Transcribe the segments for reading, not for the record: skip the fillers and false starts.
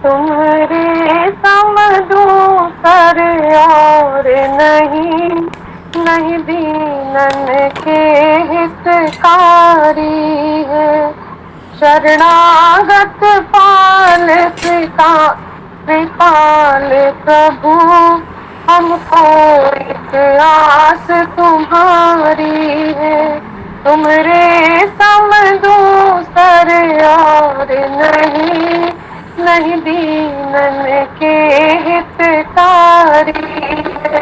तुम्हारे समझू सर और नहीं, नहीं दीनन के हितकारी है। शरणागत पाल कृपाल प्रभु, हमको एक आस तुम्हारी है। तुमरे समझू सर और नहीं, नहीं दीनन के हितकारी है।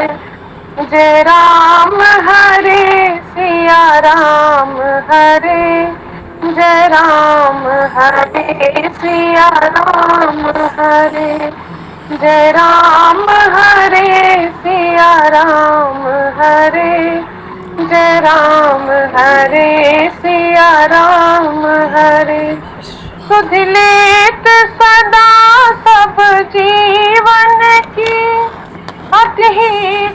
जय राम हरे सिया राम हरे, जय राम हरे सिया राम हरे, जय राम हरे सिया राम हरे, जय राम हरे सिया राम हरे। सुध लेत सदा सब जीवन की, अति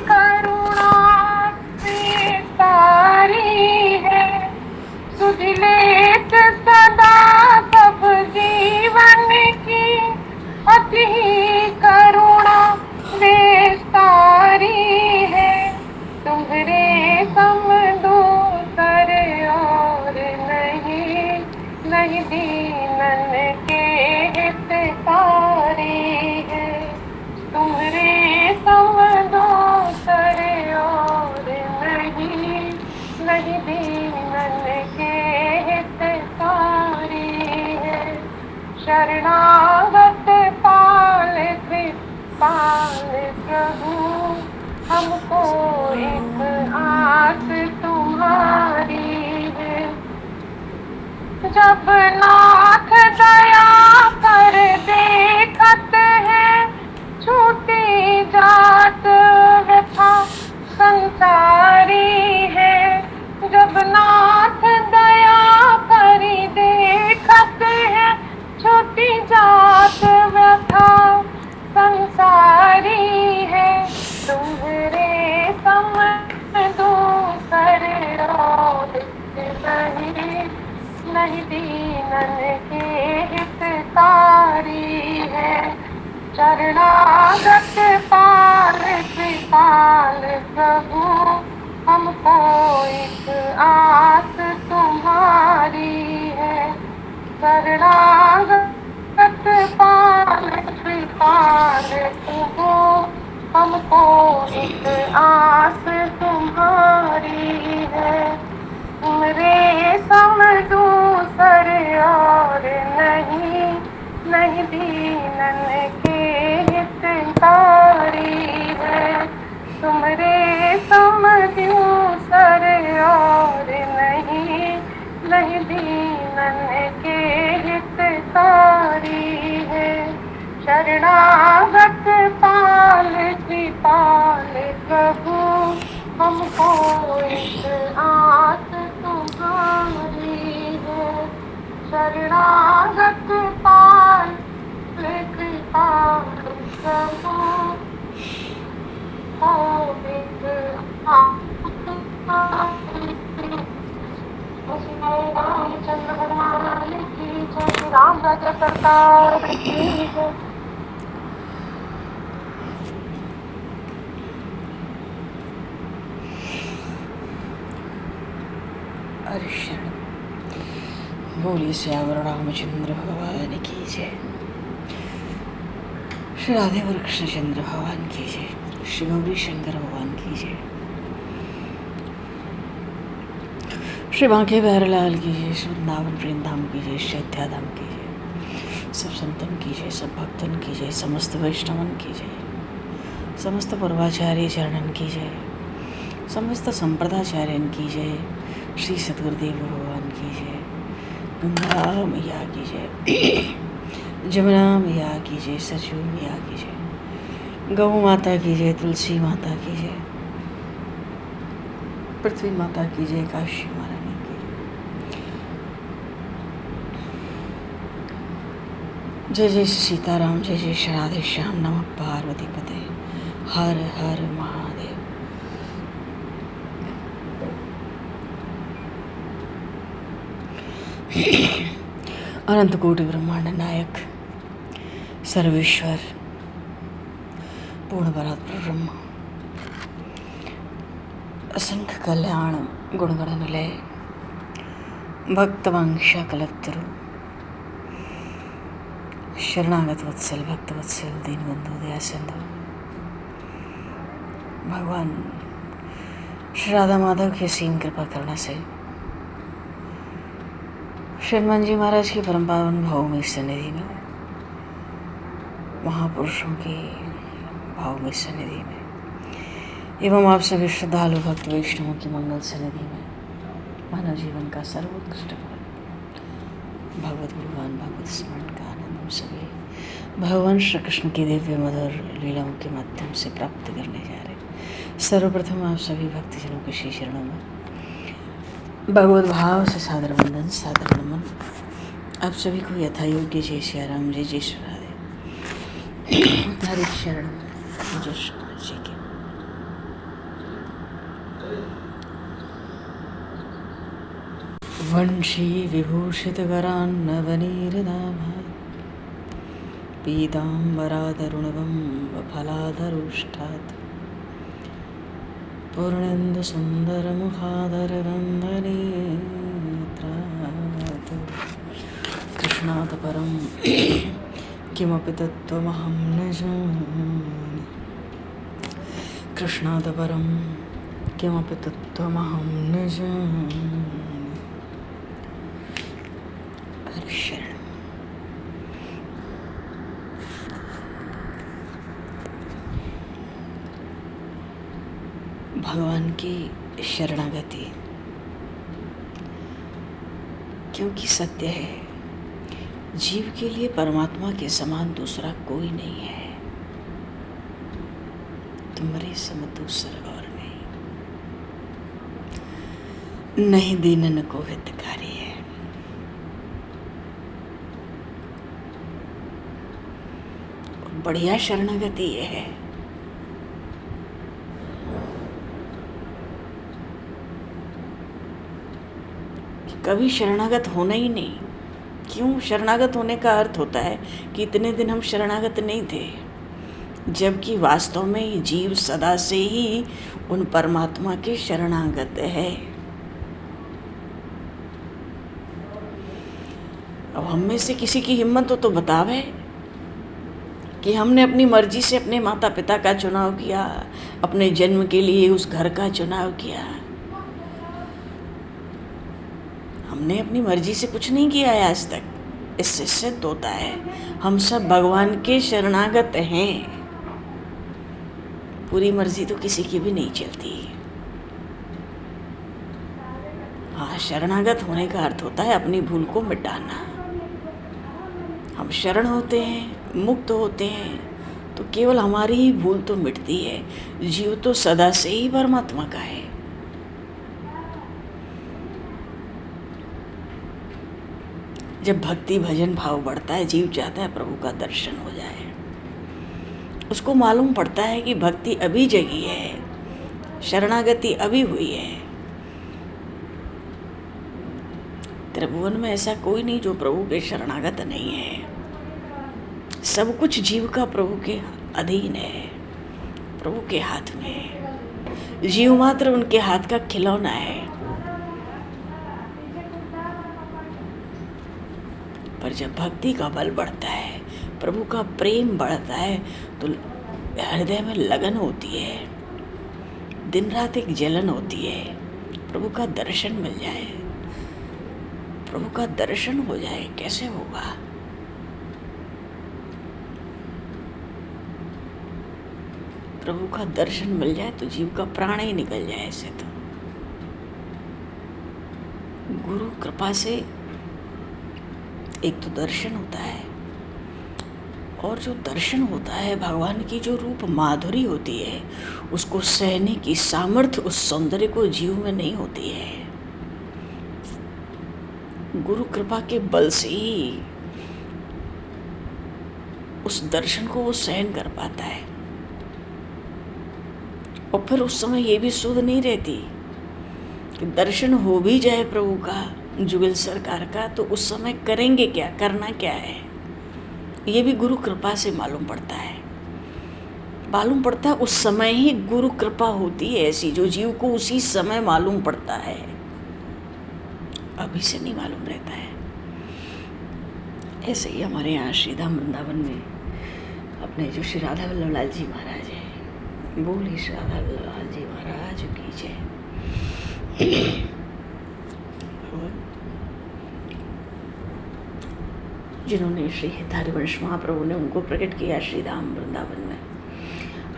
करुणा विस्तारी है। सुध लेत सदा सब जीवन की, अति करुणा विस्तारी है। तुम्हारे सम दूसर और नहीं, नहीं दीनन के हितकारी है। तुम्हारे सम दूसर और नहीं, नहीं दीनन के हितकारी है। शरणागत पाल कृपाल प्रभु, हमको एक आस तुम्हारी है। जब नाथ दया कर देखत है, छूटी जात व्यथा संसारी है। जब नाथ दया कर देखत है, छूटी जात व्यथा संसारी है। तुम्हारे सम दूसर और नहीं, नहीं दीनन के हितकारी है। शरणागत पाल कृपाल प्रभु, हमको एक आस तुम्हारी है। शरणागत पाल कृपाल प्रभु, हमको एक आस तुम्हारी है। तुमरे समझू सर और नहीं, नहीं दीनन के हितकारी है। तुमरे समझू सर और नहीं, नहीं दीनन के हितकारी है। शरणागत पाल कृपाल प्रभु, हमको एक आस तुम्हारी है। शरणागत पाल कृपाल प्रभु, हो एक आस तुम्हारी। रामचंद्र भगवान की जय, राम राज्य सरकार की जय। हरिशरण बोलिए श्यावर रामचंद्र भगवान की जय। श्री राधे और कृष्णचंद्र भगवान की जय। श्री गौरी शंकर भगवान की जय। श्री बांके बहरलाल की जय। श्री वृंदावन प्रेम धाम की जय। श्री अध्या धाम की जय। सब संतन की जय, सब भक्तन की जय, समस्त वैष्णवन की जय, समस्त पूर्वाचार्य चरणन की जय, समस्त संप्रदाचार्यन की जय। श्री सतगुरुदेव भगवान की जय। गंगा मैया की जय, जमुना मैया की जय, सरजू मैया की जय, गौ माता की जय, तुलसी माता की जय, पृथ्वी माता की जय, काशी महारानी की जय। जय जय सीताराम, जय जय श्री राधे श्याम, नमः पार्वती पते, हर हर महादेव। अनंत कोटि ब्रह्मांड नायक सर्वेश्वर पूर्ण परात्पर ब्रह्म असंख्य कल्याण गुणगणनलय भक्तवांक्षा कलत्तरु शरणागत वत्सल भक्तवत्सल दीनबंधु दया सिंधु भगवान श्री राधा माधव की असीम कृपा करने से श्री हनुमान जी महाराज की परम पावन भावमयी सन्निधि में, महापुरुषों की भावमयी सन्निधि में एवं आप सभी श्रद्धालु भक्त वैष्णवों की मंगल सन्निधि में मानव जीवन का सर्वोत्कृष्ट फल भगवत गुरुवान भागवत स्मरण का आनंद हम सभी भगवान श्री कृष्ण की दिव्य मधुर लीलाओं के माध्यम से प्राप्त करने जा रहे हैं। सर्वप्रथम आप सभी भक्तजनों के श्री चरणों में भगवत भाव से सादर वंदन सादर नमन। आप सभी को यथा योग्य जय श्री राम जय श्री राधे हरि शरण जय श्री जी के। वंशी विभूषित करान्नवनीरदाभात् पीताम्बरादरुणवं फलाधरुष्ठात् पूर्णेन्दुसुन्दरमुखादरवन्दनेत्रात् कृष्णात् परं किमपि तत्त्वमहं न जाने कृष्णात् परं किमपि तत्त्वमहं न जाने। शरण भगवान की शरणागति क्योंकि सत्य है, जीव के लिए परमात्मा के समान दूसरा कोई नहीं है। तुम्हारे सम दूसर और नहीं दीनन को हितकारी है। बढ़िया शरणागति ये है कि कभी शरणागत होना ही नहीं। क्यों? शरणागत होने का अर्थ होता है कि इतने दिन हम शरणागत नहीं थे, जबकि वास्तव में ये जीव सदा से ही उन परमात्मा के शरणागत है। अब हम में से किसी की हिम्मत हो तो बतावे कि हमने अपनी मर्जी से अपने माता पिता का चुनाव किया, अपने जन्म के लिए उस घर का चुनाव किया। हमने अपनी मर्जी से कुछ नहीं किया है आज तक। इससे सिद्ध होता है हम सब भगवान के शरणागत हैं। पूरी मर्जी तो किसी की भी नहीं चलती। हाँ, शरणागत होने का अर्थ होता है अपनी भूल को मिटाना। हम शरण होते हैं, मुक्त होते हैं, तो केवल हमारी ही भूल तो मिटती है। जीव तो सदा से ही परमात्मा का है। जब भक्ति भजन भाव बढ़ता है, जीव चाहता है प्रभु का दर्शन हो जाए। उसको मालूम पड़ता है कि भक्ति अभी जगी है, शरणागति अभी हुई है। त्रिभुवन में ऐसा कोई नहीं जो प्रभु के शरणागत नहीं है। सब कुछ जीव का प्रभु के अधीन है, प्रभु के हाथ में है। जीव मात्र उनके हाथ का खिलौना है। पर जब भक्ति का बल बढ़ता है, प्रभु का प्रेम बढ़ता है, तो हृदय में लगन होती है, दिन रात एक जलन होती है। प्रभु का दर्शन मिल जाए, प्रभु का दर्शन हो जाए, कैसे होगा? प्रभु का दर्शन मिल जाए तो जीव का प्राण ही निकल जाए। ऐसे तो गुरु कृपा से एक तो दर्शन होता है, और जो दर्शन होता है, भगवान की जो रूप माधुरी होती है, उसको सहने की सामर्थ्य उस सौंदर्य को जीव में नहीं होती है। गुरु कृपा के बल से ही उस दर्शन को वो सहन कर पाता है। और फिर उस समय ये भी सुध नहीं रहती कि दर्शन हो भी जाए प्रभु का, जुगल सरकार का, तो उस समय करेंगे क्या, करना क्या है। ये भी गुरु कृपा से मालूम पड़ता है। मालूम पड़ता है उस समय ही गुरु कृपा होती है ऐसी, जो जीव को उसी समय मालूम पड़ता है, अभी से नहीं मालूम रहता है। ऐसे ही हमारे यहाँ श्रीधाम वृंदावन में अपने जो श्री राधा वल्लभ लाल जी महाराज हैं, बोली श्री राधा वल्लभ लाल जी महाराज की जय। जिन्होंने श्री हरिवंश महाप्रभु ने उनको प्रकट किया श्रीधाम वृंदावन में,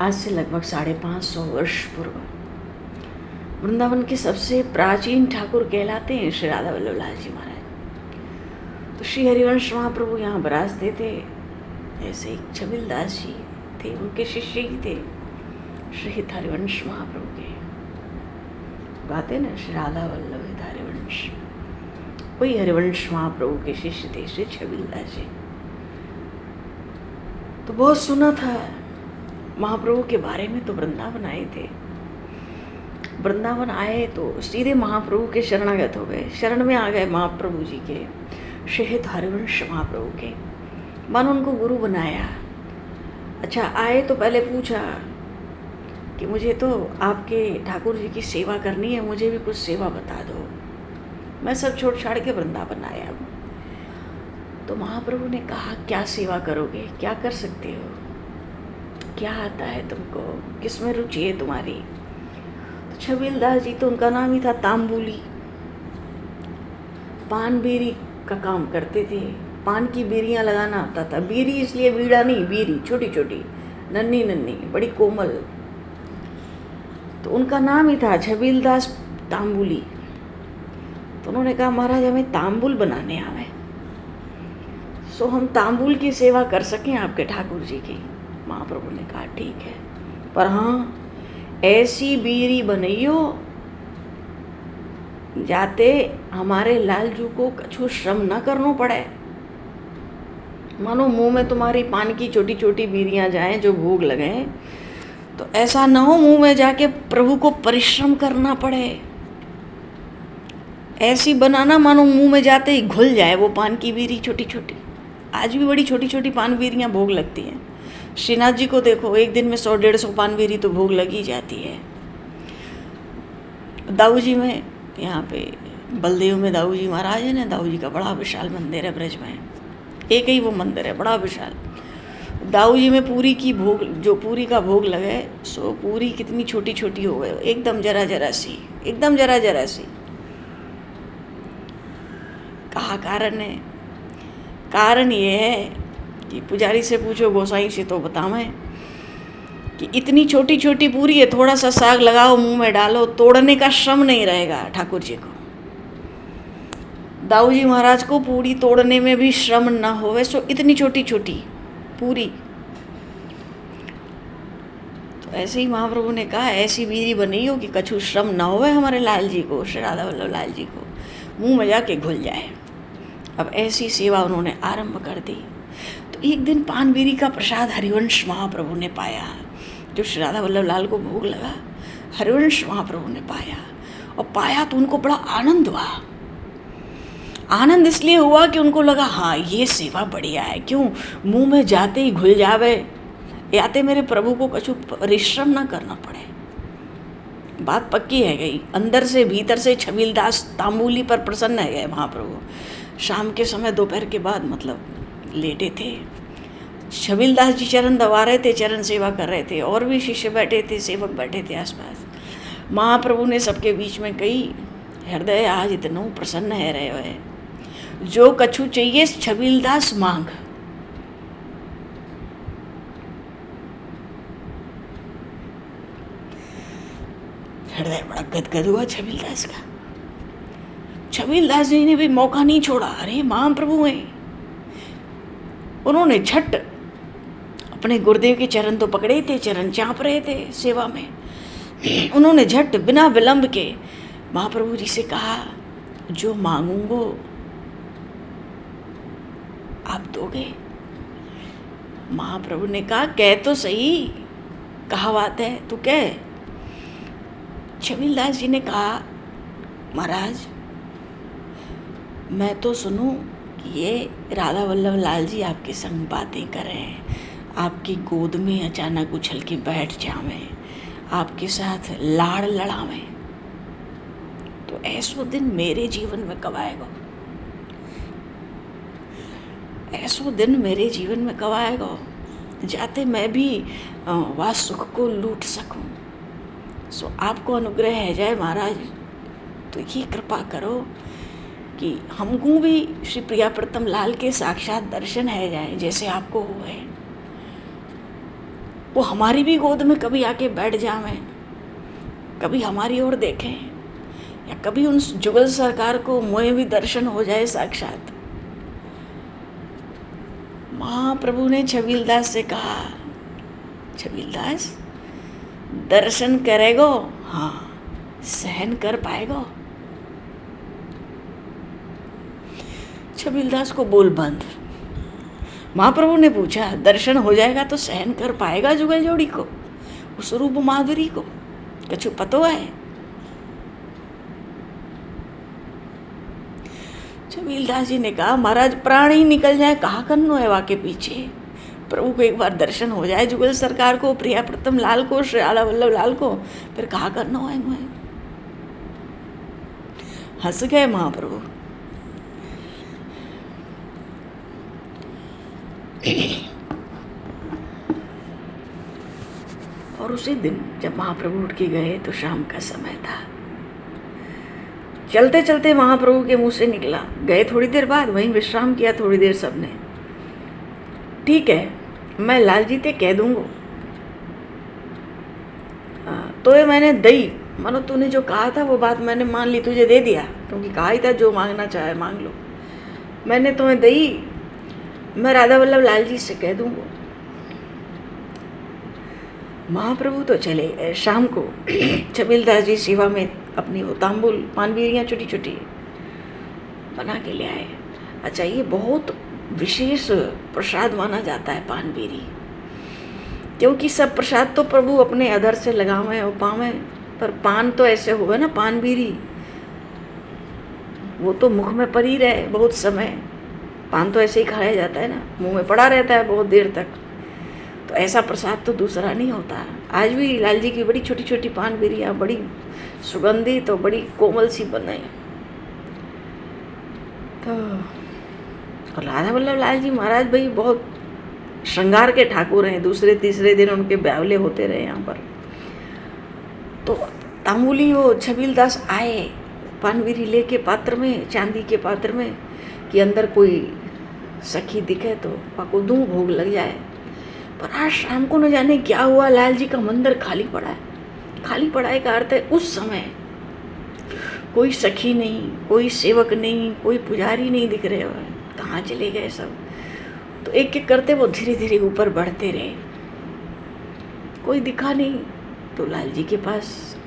आज से लगभग 550 वर्ष पूर्व। वृंदावन के सबसे प्राचीन ठाकुर कहलाते हैं श्री राधा वल्लभ लाल जी महाराज। तो श्री हरिवंश महाप्रभु यहाँ बराजते थे। ऐसे एक छबिलदास जी थे, उनके शिष्य ही थे श्री हरिवंश महाप्रभु के। गाते ना श्री राधा वल्लभ हरिवंश, वही हरिवंश महाप्रभु के शिष्य थे श्री छबिलदास जी। तो बहुत सुना था महाप्रभु के बारे में। तो वृंदावन आए थे, वृंदावन आए तो सीधे महाप्रभु के शरणागत हो गए, शरण में आ गए महाप्रभु जी के, श्री हरिवंश महाप्रभु के। मन उनको गुरु बनाया। अच्छा, आए तो पहले पूछा कि मुझे तो आपके ठाकुर जी की सेवा करनी है, मुझे भी कुछ सेवा बता दो, मैं सब छोड़ छाड़ के वृंदावन आया हूँ। तो महाप्रभु ने कहा, क्या सेवा करोगे, क्या कर सकते हो, क्या आता है तुमको, किसमें रुचि है तुम्हारी। तो छबीलदास जी, तो उनका नाम ही था तांबूली, पान बीरी का काम करते थे। पान की बीरियाँ लगाना आता था। बीरी इसलिए बीड़ा नहीं, बीरी छोटी छोटी नन्ही नन्ही बड़ी कोमल। तो उनका नाम ही था छबीलदास तांबूली। तो उन्होंने कहा, महाराज हमें तांबुल बनाने आवे, सो हम तांबुल की सेवा कर सकें आपके ठाकुर जी की। महाप्रभु ने कहा, ठीक है, पर हाँ ऐसी बीरी बनइयो जाते हमारे लालजू को कछु श्रम न करना पड़े। मानो मुंह में तुम्हारी पान की छोटी छोटी बीरियां जाएं जो भोग लगे, तो ऐसा न हो मुंह में जाके प्रभु को परिश्रम करना पड़े। ऐसी बनाना मानो मुंह में जाते ही घुल जाए वो पान की बीरी छोटी छोटी। आज भी बड़ी छोटी छोटी पान बीरियां भोग लगती हैं। श्रीनाथ जी को देखो, एक दिन में 100-150 पान बीरी तो भोग लगी जाती है। दाऊ जी में, यहाँ पे बलदेव में दाऊ जी महाराज है ना, दाऊ जी का बड़ा विशाल मंदिर है ब्रज में, एक ही वो मंदिर है बड़ा विशाल। दाऊ जी में पूरी की भोग, जो पूरी का भोग लगे, सो पूरी कितनी छोटी छोटी हो गए, एकदम जरा जरा सी, एकदम जरा जरा सी। कहा कारण है, कारण ये है कि पुजारी से पूछो, गोसाई से तो बतावें कि इतनी छोटी छोटी पूरी है, थोड़ा सा साग लगाओ मुंह में डालो, तोड़ने का श्रम नहीं रहेगा ठाकुर जी को। दाऊ जी महाराज को पूरी तोड़ने में भी श्रम ना होवे, सो इतनी छोटी छोटी पूरी। तो ऐसे ही महाप्रभु ने कहा, ऐसी बीरी बनी हो कि कछु श्रम ना होवे हमारे लाल जी को, श्री राधा वल्लभ लाल जी को, मुंह में जाके घुल जाए। अब ऐसी सेवा उन्होंने आरंभ कर दी। तो एक दिन पान बीरी का प्रसाद हरिवंश महाप्रभु ने पाया, जो श्री राधा वल्लभ लाल को भोग लगा, हरिवंश महाप्रभु ने पाया। और पाया तो उनको बड़ा आनंद हुआ। आनंद इसलिए हुआ कि उनको लगा, हाँ ये सेवा बढ़िया है, क्यों मुंह में जाते ही घुल जावे, याते मेरे प्रभु को कछु परिश्रम ना करना पड़े। बात पक्की है गई। अंदर से भीतर से छबीलदास तांबूली पर प्रसन्न है गए महाप्रभु। शाम के समय, दोपहर के बाद मतलब लेटे थे, छबीलदास जी चरण दबा रहे थे, चरण सेवा कर रहे थे, और भी शिष्य बैठे थे, सेवक बैठे थे आसपास। महाप्रभु ने सबके बीच में कही, हृदय आज इतना प्रसन्न है रहे हुए, जो कछु चाहिए छबीलदास मांग। हृदय बड़ा गदगद हुआ छबीलदास का। छबीलदास जी ने भी मौका नहीं छोड़ा। अरे महाप्रभु हैं, उन्होंने झट अपने गुरुदेव के चरण तो पकड़े थे, चरण चाँप रहे थे सेवा में। उन्होंने झट बिना विलंब के महाप्रभु जी से कहा, जो मांगूंगो आप दोगे। महाप्रभु ने कहा, कह तो सही, कहा बात है, तू कह। छबीलदास जी ने कहा, महाराज मैं तो सुनूं ये राधा वल्लभ लाल जी आपके संग बातें करें, आपकी गोद में अचानक उछल के बैठ जावें, आपके साथ लाड़ लड़ावें, तो ऐसो दिन मेरे जीवन में कब आएगा? ऐसो दिन मेरे जीवन में कब आएगा जाते मैं भी वह सुख को लूट सकूं। सो आपको अनुग्रह है जाए महाराज, तो ये कृपा करो कि हमको भी श्री प्रिया प्रतम लाल के साक्षात दर्शन है जाए जैसे आपको हुए। वो हमारी भी गोद में कभी आके बैठ जावें, कभी हमारी ओर देखें, या कभी उन जुगल सरकार को मोए भी दर्शन हो जाए साक्षात। महाप्रभु ने छबीलदास से कहा, छबीलदास दर्शन करेगो? हाँ। सहन कर पाएगो? छबीलदास को बोल बंद। महाप्रभु ने पूछा, दर्शन हो जाएगा तो सहन कर पाएगा जुगल जोड़ी को, उस रूप माधुरी को? कछु पतो है? छबीलदास जी ने कहा, महाराज प्राण ही निकल जाए कहा करनो है वाके पीछे। प्रभु को एक बार दर्शन हो जाए जुगल सरकार को, प्रिया प्रतम लाल को, श्री राधा वल्लभ लाल को, फिर कहा करनो है मुझे। हंस गए महाप्रभु। और उसी दिन जब महाप्रभु उठ के गए तो शाम का समय था। चलते चलते महाप्रभु के मुंह से निकला, गए थोड़ी देर बाद, वहीं विश्राम किया थोड़ी देर सबने। ठीक है, मैं लाल जी ते कह दूंगा, तो ये मैंने दई, मानो तूने जो कहा था वो बात मैंने मान ली, तुझे दे दिया, क्योंकि कहा ही था जो मांगना चाहे मांग लो। मैंने तुम्हें दई, मैं राधा वल्लभ लाल जी से कह दूंगा। महाप्रभु तो चले। शाम को छबीलदास जी सेवा में अपनी वो तांबुल पानबीरियाँ छोटी छोटी बना के ले आए। अच्छा, ये बहुत विशेष प्रसाद माना जाता है पानबीरी, क्योंकि सब प्रसाद तो प्रभु अपने अधर से लगावें और पावें, पर पान तो ऐसे होगा ना, पानबीरी वो तो मुख में पड़ी रहे बहुत समय। पान तो ऐसे ही खाया जाता है ना, मुंह में पड़ा रहता है बहुत देर तक, तो ऐसा प्रसाद तो दूसरा नहीं होता। आज भी लाल जी की बड़ी छोटी छोटी पानबीरियाँ बड़ी सुगंधित तो बड़ी कोमल सी बनाई। तो राधा वल्लभ लाल जी महाराज भाई बहुत श्रृंगार के ठाकुर हैं। दूसरे तीसरे दिन उनके ब्यावले होते रहे यहाँ पर। तो तांबुली वो छबीलदास आए पानबीरी लेके पात्र में, चांदी के पात्र में, कि अंदर कोई सखी दिखे तो पाको दूं भोग लग जाए। पर आज शाम को न जाने क्या हुआ, लाल जी का मंदिर खाली पड़ा है। खाली पड़ा है का अर्थ है उस समय कोई सखी नहीं, कोई सेवक नहीं, कोई पुजारी नहीं दिख रहे हैं। कहाँ चले गए सब? तो एक एक करते वो धीरे धीरे ऊपर बढ़ते रहे, कोई दिखा नहीं। तो लाल जी के पास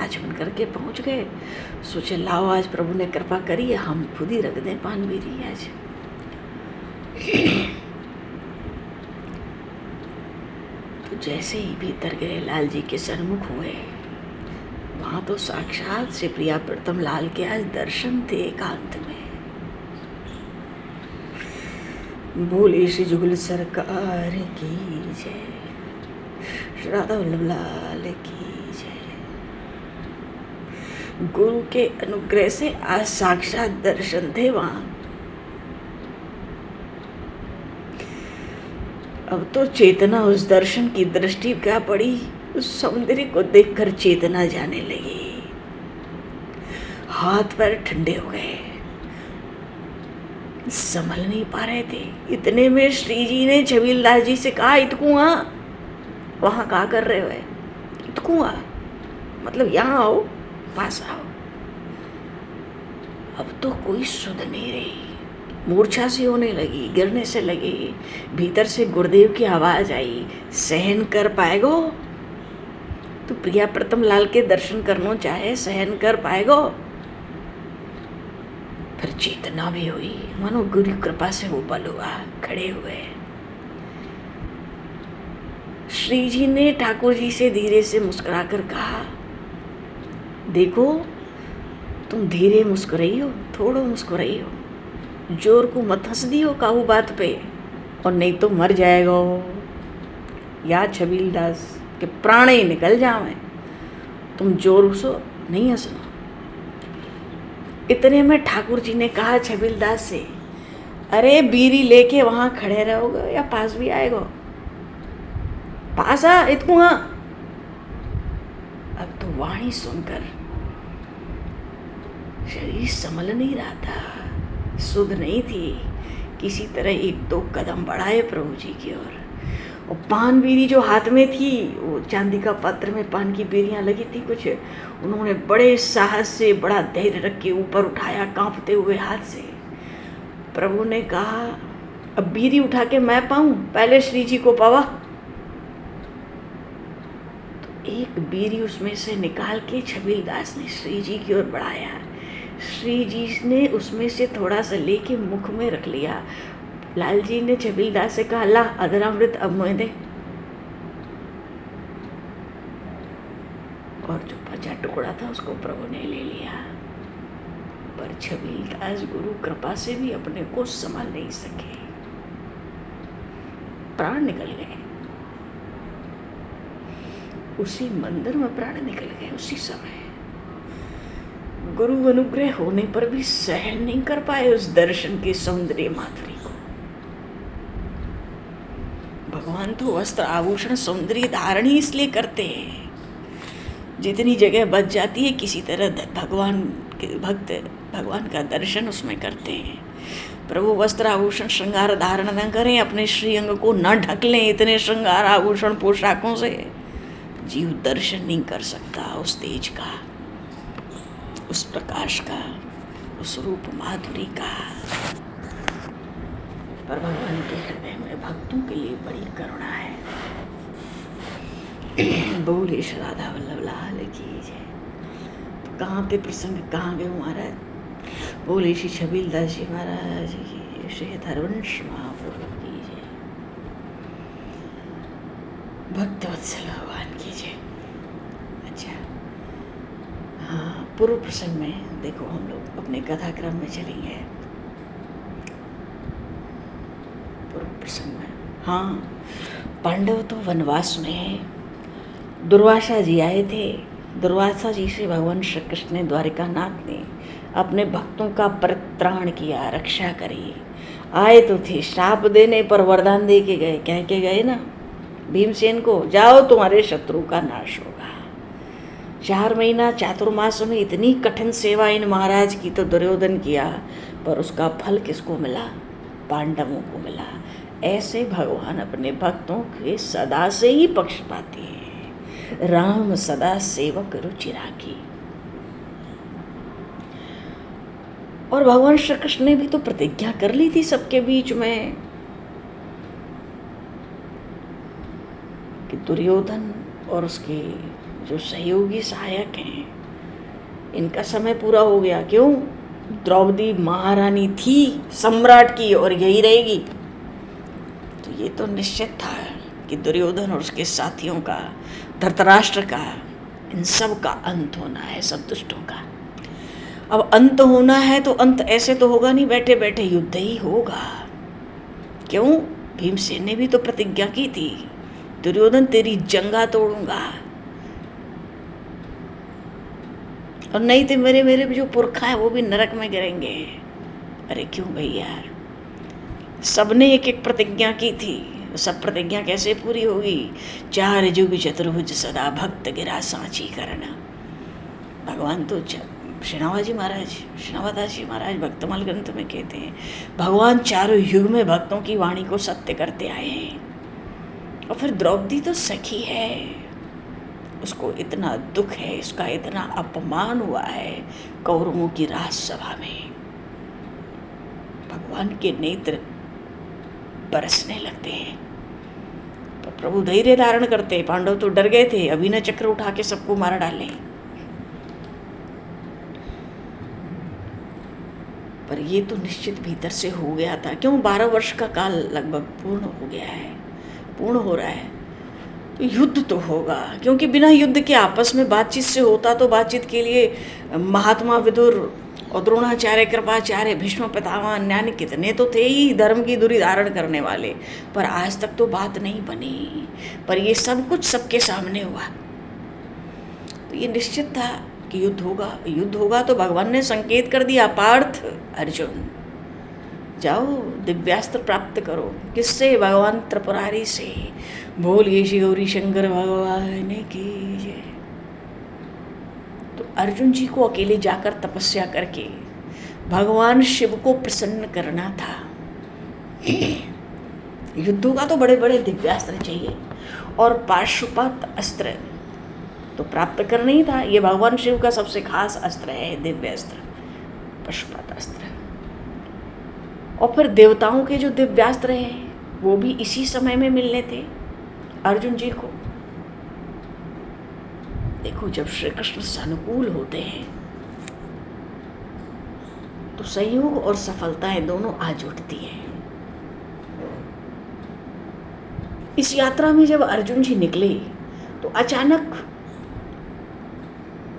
आचमन करके पहुंच गए। सोचे लाओ आज प्रभु ने कृपा करी है, हम खुद ही रख दें पानबीरी आज। तो जैसे ही भीतर गए, लाल जी के सन्मुख हुए, वहां तो साक्षात श्री प्रिया प्रतम लाल के आज दर्शन थे एकांत में। बोले श्री जुगल सरकार की जय, श्री राधा वल्लभ लाल की जय। गुरु के अनुग्रह से आज साक्षात दर्शन थे वहां। अब तो चेतना उस दर्शन की दृष्टि क्या पड़ी, उस सौंदर्य को देखकर चेतना जाने लगी। हाथ पैर ठंडे हो गए, संभल नहीं पा रहे थे। इतने में श्री जी ने छबीलदास जी से कहा, इतकुआ वहां क्या कर रहे हो? इतकुआ मतलब यहाँ आओ, पास आओ। अब तो कोई सुध नहीं रही, मूर्छा सी होने लगी, गिरने से लगी। भीतर से गुरुदेव की आवाज आई, सहन कर पाएगो? तो प्रिया प्रतम लाल के दर्शन करना चाहे, सहन कर पाएगो? फिर चेतना भी हुई, मानो गुरु कृपा से वो बल हुआ, खड़े हुए। श्री जी ने ठाकुर जी से धीरे से मुस्कुराकर कहा, देखो तुम धीरे मुस्कुराई हो, थोड़ा मुस्कुराई हो, जोर को मत हंस दियो काहू बात पे, और नहीं तो मर जाएगा। या छबीलदास के प्राण ही निकल जावे, तुम जोर से नहीं हंसना। इतने में ठाकुर जी ने कहा छबीलदास से, अरे बीरी लेके वहां खड़े रहोगे या पास भी आएगा? पास आ इतकू। हाँ, अब तो वाणी सुनकर शरीर संभल नहीं रहा था, सुध नहीं थी। किसी तरह 1-2 कदम बढ़ाए प्रभु जी की ओर, और पान बीरी जो हाथ में थी, वो चांदी का पात्र में पान की बीरियां लगी थी कुछ, उन्होंने बड़े साहस से बड़ा धैर्य रख के ऊपर उठाया कांपते हुए हाथ से। प्रभु ने कहा, अब बीरी उठा के मैं पाऊं, पहले श्री जी को पावा। तो एक बीरी उसमें से निकाल के छबीलदास ने श्री जी की ओर बढ़ाया। श्री जी ने उसमें से थोड़ा सा लेके मुख में रख लिया। लाल जी ने छबीलदास से कहा, ला अधरामृत अब मुझे दे। और जो बचा टुकड़ा था उसको प्रभु ने ले लिया। पर छबीलदास गुरु कृपा से भी अपने को संभाल नहीं सके, प्राण निकल गए। उसी मंदिर में प्राण निकल गए उसी समय। गुरु अनुग्रह होने पर भी सहन नहीं कर पाए उस दर्शन के सौंदर्य माधुरी को। भगवान तो वस्त्र आभूषण सौंदर्य धारण ही इसलिए करते हैं, जितनी जगह बच जाती है किसी तरह भगवान के भक्त भगवान का दर्शन उसमें करते हैं। प्रभु वस्त्र आभूषण श्रृंगार धारण न करें, अपने श्रीअंग को न ढक लें इतने श्रृंगार आभूषण पोशाकों से, जीव दर्शन नहीं कर सकता उस तेज का, उस प्रकाश का, उस रूप माधुरी का। पर भगवान के हृदय में भक्तों के लिए बड़ी करुणा है। बोले श्री राधा वल्लभ लाल की जय। तो कहाँ थे प्रसंग, कहाँ गए महाराज? बोले श्री छबीलदास जी महाराज की, श्री हरवंश महाप्रभु की जय, भक्तवत्सल भगवान की जय। अच्छा, हाँ, पूर्व प्रसंग में देखो हम लोग अपने कथाक्रम में चलेंगे। पूर्व प्रसंग में, हाँ, पांडव तो वनवास में है। दुर्वासा जी आए थे। दुर्वासा जी से भगवान श्री कृष्ण ने, द्वारिकानाथ ने अपने भक्तों का परित्राण किया, रक्षा करी। आए तो थे श्राप देने, पर वरदान दे के गए। कह के गए ना भीमसेन को, जाओ तुम्हारे शत्रु का नाश होगा। 4 महीना चातुर्मास में इतनी कठिन सेवा इन महाराज की तो दुर्योधन किया, पर उसका फल किसको मिला? पांडवों को मिला। ऐसे भगवान अपने भक्तों के सदा से ही पक्षपाती हैं। राम सदा सेवक रुचि राखी। और भगवान श्री कृष्ण ने भी तो प्रतिज्ञा कर ली थी सबके बीच में कि दुर्योधन और उसके जो सहयोगी सहायक हैं, इनका समय पूरा हो गया। क्यों? द्रौपदी महारानी थी सम्राट की और यही रहेगी। तो ये तो निश्चित था कि दुर्योधन और उसके साथियों का, धृतराष्ट्र का, इन सब का अंत होना है, सब दुष्टों का। अब अंत होना है तो अंत ऐसे तो होगा नहीं, बैठे बैठे युद्ध ही होगा। क्यों? भीमसेन ने भी तो प्रतिज्ञा की थी, दुर्योधन तेरी जंगा तोड़ूंगा, और नहीं तो मेरे जो पुरखा है वो भी नरक में गिरेंगे। अरे क्यों भैया, सबने एक एक प्रतिज्ञा की थी, सब प्रतिज्ञा कैसे पूरी होगी? 4 जुग चतुर्भुज सदा भक्त गिरा सांची करना। भगवान तो श्रीनावादास जी महाराज भक्तमाल ग्रंथ में कहते हैं, भगवान 4 युग में भक्तों की वाणी को सत्य करते आए हैं। और फिर द्रौपदी तो सखी है, उसको इतना दुख है, उसका इतना अपमान हुआ है कौरवों की राजसभा में। भगवान के नेत्र बरसने लगते हैं, पर प्रभु धैर्य धारण करते। पांडव तो डर गए थे, अभिनय चक्र उठा के सबको मार डाले। पर ये तो निश्चित भीतर से हो गया था। क्यों? 12 वर्ष का काल लगभग पूर्ण हो गया है, पूर्ण हो रहा है, तो युद्ध तो होगा। क्योंकि बिना युद्ध के आपस में बातचीत से होता तो बातचीत के लिए महात्मा विदुर और द्रोणाचार्य, कृपाचार्य, भीष्म पितामह, अन्यान्य कितने तो थे ही धर्म की धुरी धारण करने वाले, पर आज तक तो बात नहीं बनी। पर ये सब कुछ सबके सामने हुआ, तो ये निश्चित था कि युद्ध होगा। युद्ध होगा तो भगवान ने संकेत कर दिया, पार्थ अर्जुन जाओ दिव्यास्त्र प्राप्त करो। किससे? भगवान त्रिपुरारी से। बोलिए श्री गौरी शंकर भगवान की जय। तो अर्जुन जी को अकेले जाकर तपस्या करके भगवान शिव को प्रसन्न करना था। युद्धों का तो बड़े बड़े दिव्यास्त्र चाहिए, और पाशुपत अस्त्र तो प्राप्त करना ही था। ये भगवान शिव का सबसे खास अस्त्र है, दिव्य अस्त्र, पाशुपत अस्त्र। और फिर देवताओं के जो दिव्यास्त्र हैं वो भी इसी समय में मिलने थे अर्जुन जी को। देखो, जब श्री कृष्ण सानुकूल होते हैं तो संयोग और सफलताएं दोनों आ जुटती हैं। इस यात्रा में जब अर्जुन जी निकले तो अचानक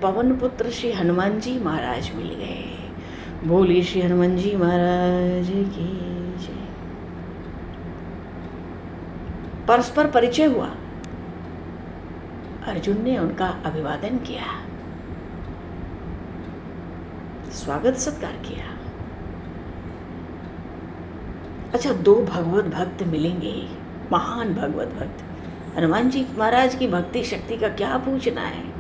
पवन पुत्र श्री हनुमान जी महाराज मिल गए। बोलिए श्री हनुमान जी महाराज की जय। परस्पर परिचय हुआ, अर्जुन ने उनका अभिवादन किया, स्वागत सत्कार किया। अच्छा, दो भगवत भक्त मिलेंगे, महान भगवत भक्त। हनुमान जी महाराज की भक्ति शक्ति का क्या पूछना है।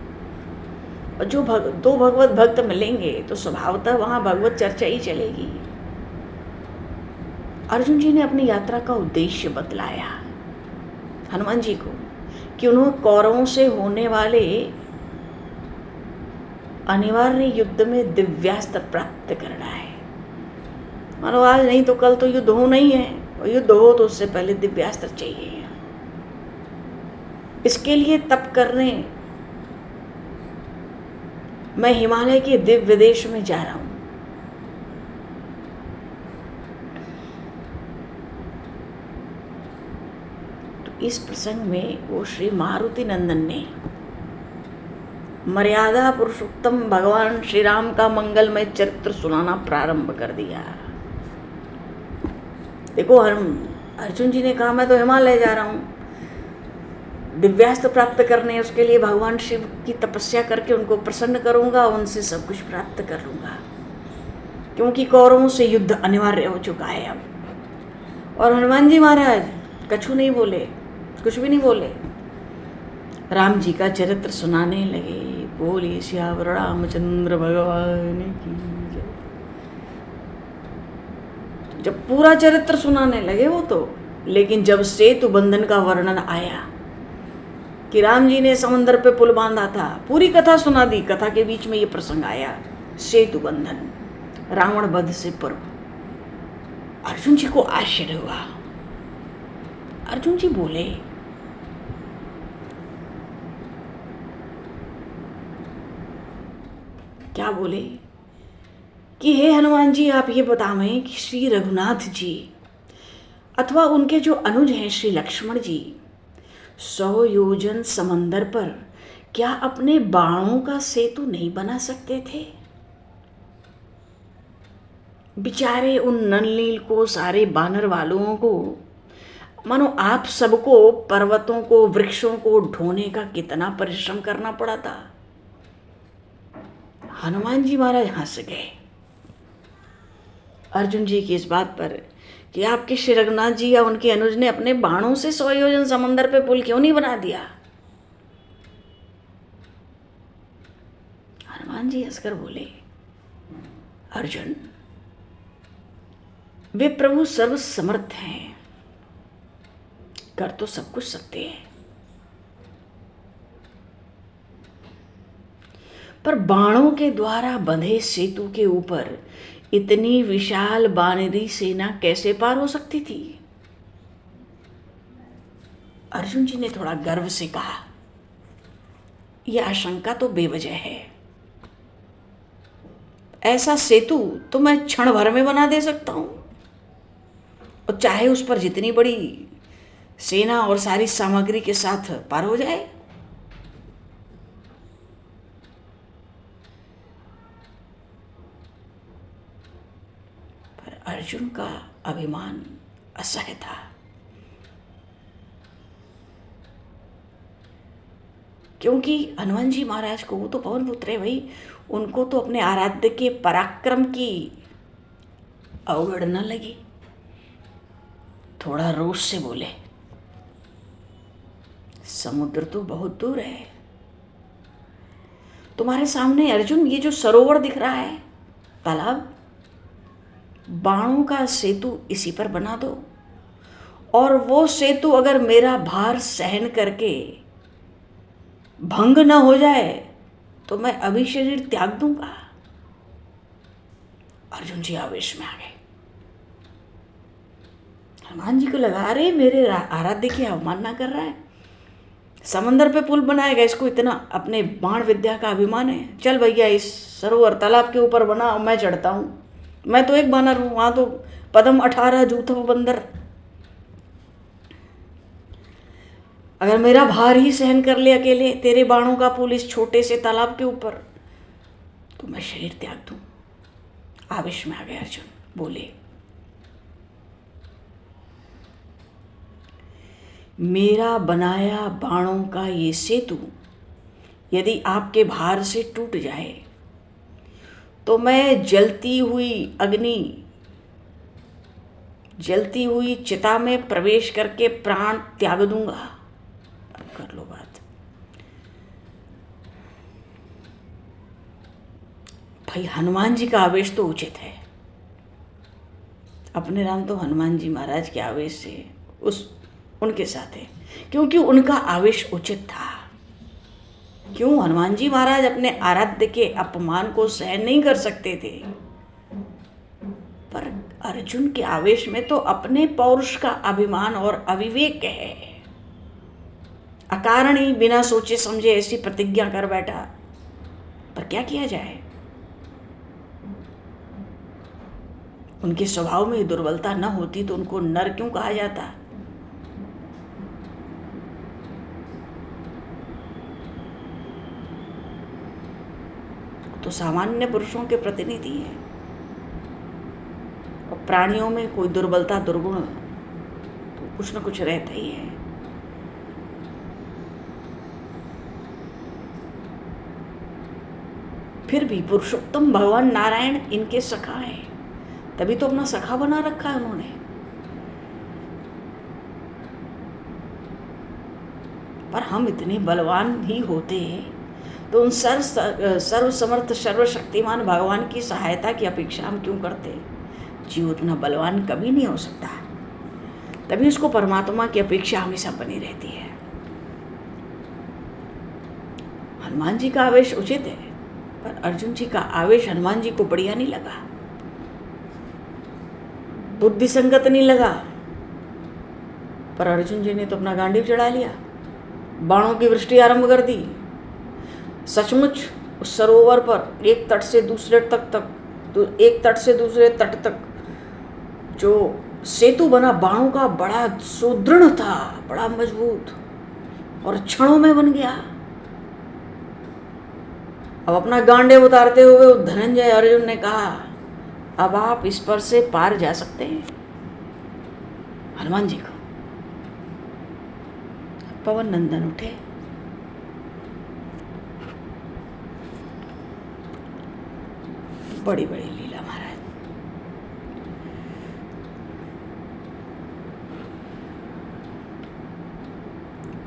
और जो दो भगवत भक्त मिलेंगे तो स्वभावतः वहां भगवत चर्चा ही चलेगी। अर्जुन जी ने अपनी यात्रा का उद्देश्य बतलाया हनुमान जी को कि उन्होंने कौरवों से होने वाले अनिवार्य युद्ध में दिव्यास्त्र प्राप्त करना है। मानो आज नहीं तो कल तो युद्ध होना ही है, और युद्ध हो तो उससे पहले दिव्यास्त्र चाहिए। इसके लिए तप करने मैं हिमालय के दिव्य देश में जा रहा हूं। तो इस प्रसंग में वो श्री मारुति नंदन ने मर्यादा पुरुषोत्तम भगवान श्री राम का मंगलमय चरित्र सुनाना प्रारंभ कर दिया। देखो, अर्जुन जी ने कहा मैं तो हिमालय जा रहा हूं दिव्यास्त्र प्राप्त करने, उसके लिए भगवान शिव की तपस्या करके उनको प्रसन्न करूंगा, उनसे सब कुछ प्राप्त कर लूंगा, क्योंकि कौरवों से युद्ध अनिवार्य हो चुका है अब। और हनुमान जी महाराज कछु नहीं बोले, कुछ भी नहीं बोले, राम जी का चरित्र सुनाने लगे। बोलिए श्यावर रामचंद्र भगवान की जय। जब पूरा चरित्र सुनाने लगे वो तो, लेकिन जब सेतु बंधन का वर्णन आया कि राम जी ने समुद्र पे पुल बांधा था, पूरी कथा सुना दी। कथा के बीच में ये प्रसंग आया, सेतु बंधन, रावण वध से पूर्व। अर्जुन जी को आश्चर्य हुआ। अर्जुन जी बोले, क्या बोले कि हे हनुमान जी, आप ये बतावें कि श्री रघुनाथ जी अथवा उनके जो अनुज हैं श्री लक्ष्मण जी 100 योजन समंदर पर क्या अपने बाणों का सेतु नहीं बना सकते थे? बेचारे उन नलनील को, सारे बानर वालों को, मानो आप सबको, पर्वतों को, वृक्षों को ढोने का कितना परिश्रम करना पड़ा था। हनुमान जी महाराज हंस गए अर्जुन जी की इस बात पर कि आपके श्री रघुनाथ जी या उनके अनुज ने अपने बाणों से 100 योजन समंदर पे पुल क्यों नहीं बना दिया। हनुमान जी हंसकर बोले, अर्जुन, वे प्रभु सर्व समर्थ हैं, कर तो सब कुछ सकते हैं, पर बाणों के द्वारा बंधे सेतु के ऊपर इतनी विशाल वानरी सेना कैसे पार हो सकती थी? अर्जुन जी ने थोड़ा गर्व से कहा, यह आशंका तो बेवजह है। ऐसा सेतु तो मैं क्षण भर में बना दे सकता हूं, और चाहे उस पर जितनी बड़ी सेना और सारी सामग्री के साथ पार हो जाए। का अभिमान असह्य था। क्योंकि हनुमान जी महाराज को, वो तो पवन पुत्र है भाई, उनको तो अपने आराध्य के पराक्रम की अवगणना लगी। थोड़ा रोष से बोले, समुद्र तो बहुत दूर है, तुम्हारे सामने अर्जुन ये जो सरोवर दिख रहा है, तालाब, बाणों का सेतु इसी पर बना दो, और वो सेतु अगर मेरा भार सहन करके भंग न हो जाए तो मैं अभी शरीर त्याग दूंगा। अर्जुन जी आवेश में आ गए। हनुमान जी को लगा, रहे मेरे आराध्य की अवमानना कर रहा है, समंदर पे पुल बनाएगा, इसको इतना अपने बाण विद्या का अभिमान है। चल भैया, इस सरोवर तालाब के ऊपर बना, मैं चढ़ता हूँ, मैं तो एक बानर हूँ, वहाँ तो पदम 18 जूथव बंदर, अगर मेरा भार ही सहन कर ले अकेले तेरे बाणों का पुल इस छोटे से तालाब के ऊपर, तो मैं शरीर त्याग दूं। आवेश में आ गए अर्जुन, बोले, मेरा बनाया बाणों का ये सेतु यदि आपके भार से टूट जाए तो मैं जलती हुई चिता में प्रवेश करके प्राण त्याग दूंगा। अब कर लो बात। भाई हनुमान जी का आवेश तो उचित है, अपने राम तो हनुमान जी महाराज के आवेश से उनके साथ है, क्योंकि उनका आवेश उचित था। क्यों? हनुमान जी महाराज अपने आराध्य के अपमान को सहन नहीं कर सकते थे, पर अर्जुन के आवेश में तो अपने पौरुष का अभिमान और अविवेक है। अकारण ही बिना सोचे समझे ऐसी प्रतिज्ञा कर बैठा, पर क्या किया जाए, उनके स्वभाव में दुर्बलता न होती तो उनको नर क्यों कहा जाता। तो सामान्य पुरुषों के प्रतिनिधि हैं, और प्राणियों में कोई दुर्बलता दुर्गुण तो कुछ न कुछ रहता ही है। फिर भी पुरुषोत्तम भगवान नारायण इनके सखा हैं, तभी तो अपना सखा बना रखा है उन्होंने। पर हम इतने बलवान ही होते तो उन सर्व समर्थ सर्वशक्तिमान भगवान की सहायता की अपेक्षा हम क्यों करते। जीव उतना बलवान कभी नहीं हो सकता, तभी उसको परमात्मा की अपेक्षा हमेशा बनी रहती है। हनुमान जी का आवेश उचित है, पर अर्जुन जी का आवेश हनुमान जी को बढ़िया नहीं लगा, बुद्धि संगत नहीं लगा। पर अर्जुन जी ने तो अपना गांडीव चढ़ा लिया, बाणों की वृष्टि आरंभ कर दी। सचमुच उस सरोवर पर एक तट से दूसरे तट तक जो सेतु बना बाणों का, बड़ा सुदृढ़ था, बड़ा मजबूत, और क्षणों में बन गया। अब अपना गांडे उतारते हुए धनंजय अर्जुन ने कहा, अब आप इस पर से पार जा सकते हैं। हनुमान जी को पवन नंदन उठे, बड़ी बड़ी लीला महाराज।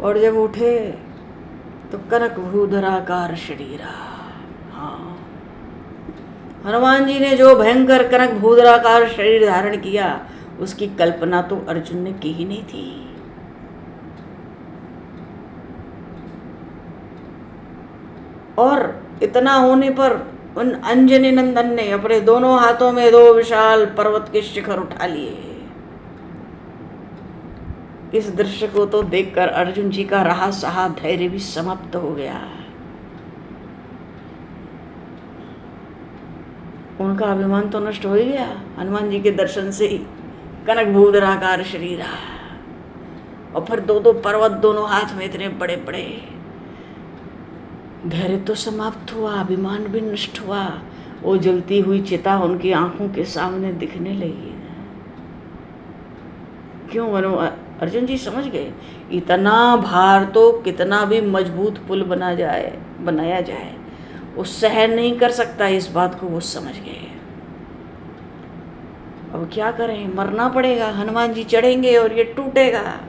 और जब उठे तो कनक भूधराकार शरीरा। हाँ, हनुमान जी ने जो भयंकर कनक भूधराकार शरीर धारण किया, उसकी कल्पना तो अर्जुन ने की ही नहीं थी। और इतना होने पर उन अंजनी नंदन ने अपने दोनों हाथों में 2 विशाल पर्वत के शिखर उठा लिए। इस दृश्य को तो देखकर अर्जुन जी का रहा सहा धैर्य भी समाप्त हो गया। उनका अभिमान तो नष्ट हो ही गया हनुमान जी के दर्शन से ही। कनक भूधराकार शरीर, और फिर 2 पर्वत दोनों हाथ में इतने बड़े बड़े। धैर्य तो समाप्त हुआ, अभिमान भी नष्ट हुआ। वो जलती हुई चिता उनकी आंखों के सामने दिखने लगी। क्यों अर्जुन जी समझ गए, इतना भार तो कितना भी मजबूत पुल बनाया जाए वो सहन नहीं कर सकता। इस बात को वो समझ गए। अब क्या करें, मरना पड़ेगा। हनुमान जी चढ़ेंगे और ये टूटेगा,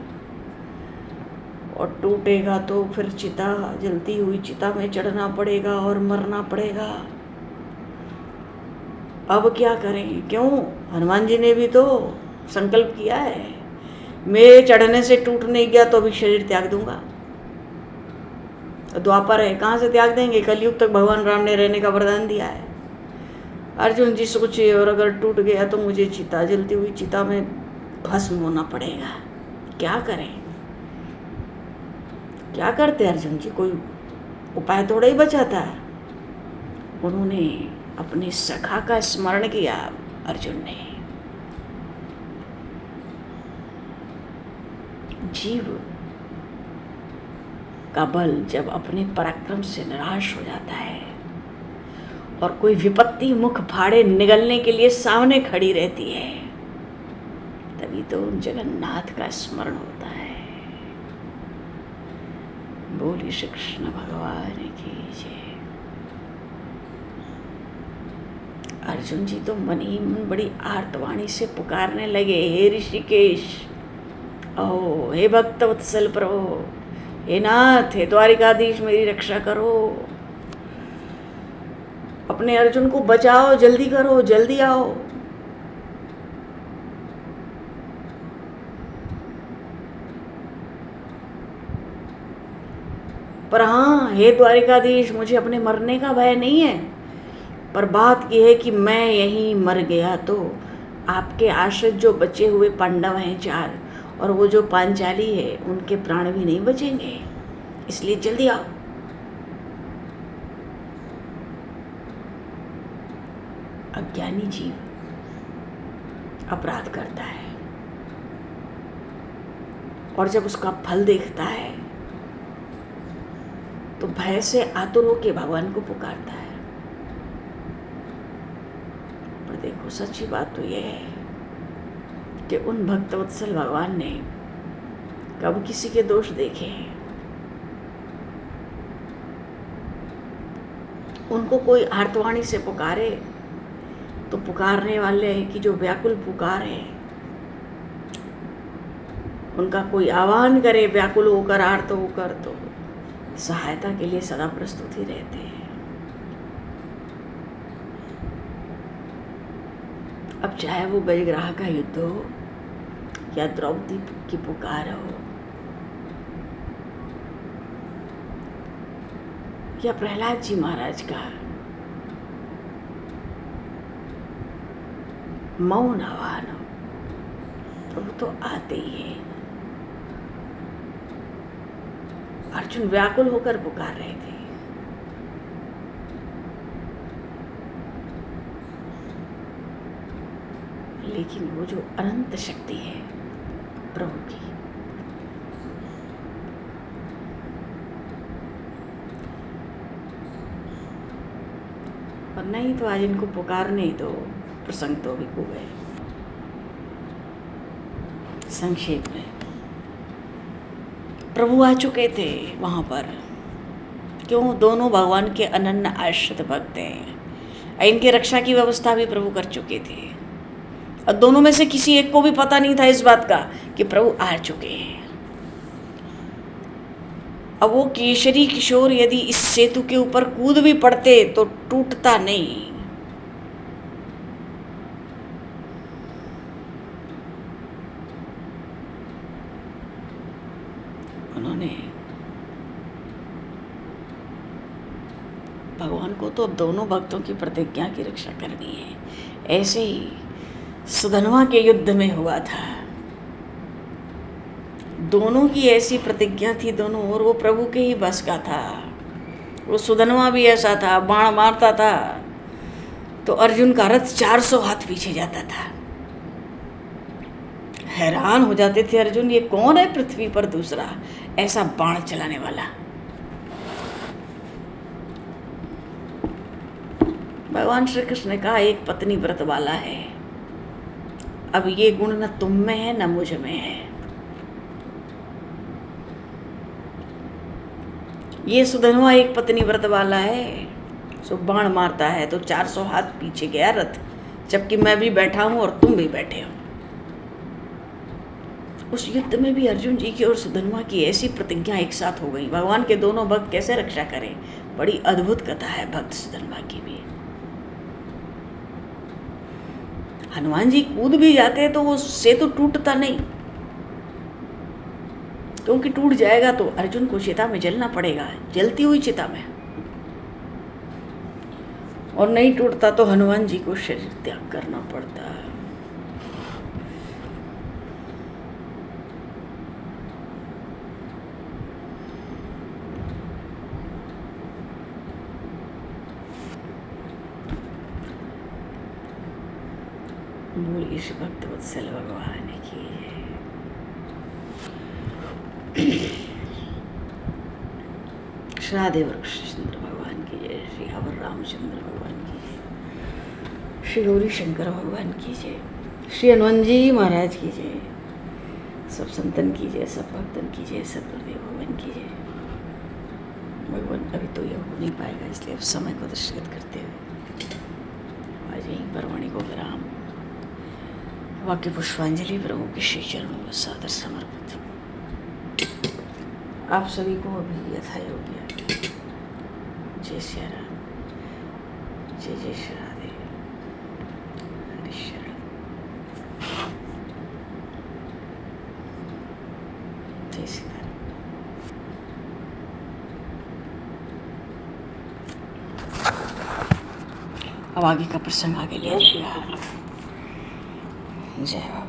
और टूटेगा तो फिर चिता, जलती हुई चिता में चढ़ना पड़ेगा और मरना पड़ेगा। अब क्या करें? क्यों, हनुमान जी ने भी तो संकल्प किया है, मेरे चढ़ने से टूट नहीं गया तो अभी शरीर त्याग दूंगा। द्वापर है, कहाँ से त्याग देंगे? कलयुग तक भगवान राम ने रहने का वरदान दिया है। अर्जुन जी सोचे, और अगर टूट गया तो मुझे चिता, जलती हुई चिता में भस्म होना पड़ेगा। क्या करें? क्या करते अर्जुन जी? कोई उपाय थोड़ा ही बचा था। उन्होंने अपने सखा का स्मरण किया। अर्जुन ने, जीव का बल जब अपने पराक्रम से निराश हो जाता है और कोई विपत्ति मुख फाड़े निगलने के लिए सामने खड़ी रहती है, तभी तो उन जगन्नाथ का स्मरण होता है। बोलिए श्री कृष्ण भगवान की जय। अर्जुन जी तो मन ही मन बड़ी आर्तवाणी से पुकारने लगे, हे ऋषिकेश, ओ हे भक्त वत्सल प्रभु, हे नाथ, हे द्वारिकाधीश, मेरी रक्षा करो, अपने अर्जुन को बचाओ, जल्दी करो, जल्दी आओ। पर हाँ, हे द्वारिकाधीश, मुझे अपने मरने का भय नहीं है, पर बात यह है कि मैं यहीं मर गया तो आपके आश्रित जो बचे हुए पांडव हैं 4, और वो जो पांचाली है, उनके प्राण भी नहीं बचेंगे, इसलिए जल्दी आओ। अज्ञानी जीव अपराध करता है और जब उसका फल देखता है तो भय से आतुर होकर भगवान को पुकारता है। पर देखो, सच्ची बात तो यह है कि उन भक्तवत्सल भगवान ने कब किसी के दोष देखे हैं? उनको कोई आर्तवाणी से पुकारे तो पुकारने वाले की जो व्याकुल पुकार है, उनका कोई आह्वान करे व्याकुल होकर, आर्त होकर, तो सहायता के लिए सदा प्रस्तुत ही रहते हैं। अब चाहे वो गजग्राह का युद्ध हो या द्रौपदी की पुकार हो या प्रहलाद जी महाराज का मौन आह्वान हो, प्रभु तो आते ही हैं। अर्जुन व्याकुल होकर पुकार रहे थे, लेकिन वो जो अनंत शक्ति है प्रभु की, और नहीं तो आज इनको पुकारने ही दो, प्रसंग तो भी हो गए। संक्षेप में, प्रभु आ चुके थे वहाँ पर। क्यों? दोनों भगवान के अनन्य आश्रित भक्त हैं। इनके रक्षा की व्यवस्था भी प्रभु कर चुके थे, और दोनों में से किसी एक को भी पता नहीं था इस बात का कि प्रभु आ चुके हैं। अब वो केशरी किशोर यदि इस सेतु के ऊपर कूद भी पड़ते तो टूटता नहीं। उन्होंने भगवान को तो अब दोनों भक्तों की प्रतिज्ञा की रक्षा करनी है। ऐसे ही सुधनवा के युद्ध में हुआ था, दोनों की ऐसी प्रतिज्ञा थी दोनों, और वो प्रभु के ही बस का था। वो सुधनवा भी ऐसा था, बाण मारता था तो अर्जुन का रथ 400 हाथ पीछे जाता था। हैरान हो जाते थे अर्जुन, ये कौन है पृथ्वी पर दूसरा ऐसा बाण चलाने वाला। भगवान श्री कृष्ण ने कहा, एक पत्नी व्रत वाला है, अब ये गुण न तुम में है न मुझ में है। ये सुधनवा एक पत्नी व्रत वाला है, सो बाण मारता है तो 400 हाथ पीछे गया रथ, जबकि मैं भी बैठा हूं और तुम भी बैठे हो। उस युद्ध में भी अर्जुन जी की और सुधनवा की ऐसी प्रतिज्ञा एक साथ हो गई। भगवान के दोनों भक्त कैसे रक्षा करें, बड़ी अद्भुत कथा है भक्त सुधनवा की भी। हनुमान जी कूद भी जाते तो वो सेतु टूटता नहीं, क्योंकि टूट जाएगा तो अर्जुन को चिता में जलना पड़ेगा, जलती हुई चिता में, और नहीं टूटता तो हनुमान जी को शरीर त्याग करना पड़ता है। बोलिए श्री भक्त वत्सल भगवान की। श्रादेव कृष्णचंद्र भगवान की जय, श्री अवर रामचंद्र भगवान की जय, श्री गौरी शंकर भगवान की जय, श्री हनुमान जी महाराज की जय, सब संतन की जय, सब भक्तन की जय, सदगुरुदेव भगवान की जय। भगवान अभी तो यह हो नहीं पाएगा, इसलिए अब समय को दर्शित करते हुए आज यहीं पर वाणी को विराम। वाक्य पुष्पांजलि प्रभु के श्री चरणों में सादर समर्पित। आप सभी को अभी यथा योग्य जय श्री राम, जय जय श्री राधे, हरि शरण, जय सीताराम। अब आगे का प्रसंग आगे लिया जाएगा। जय बाबा।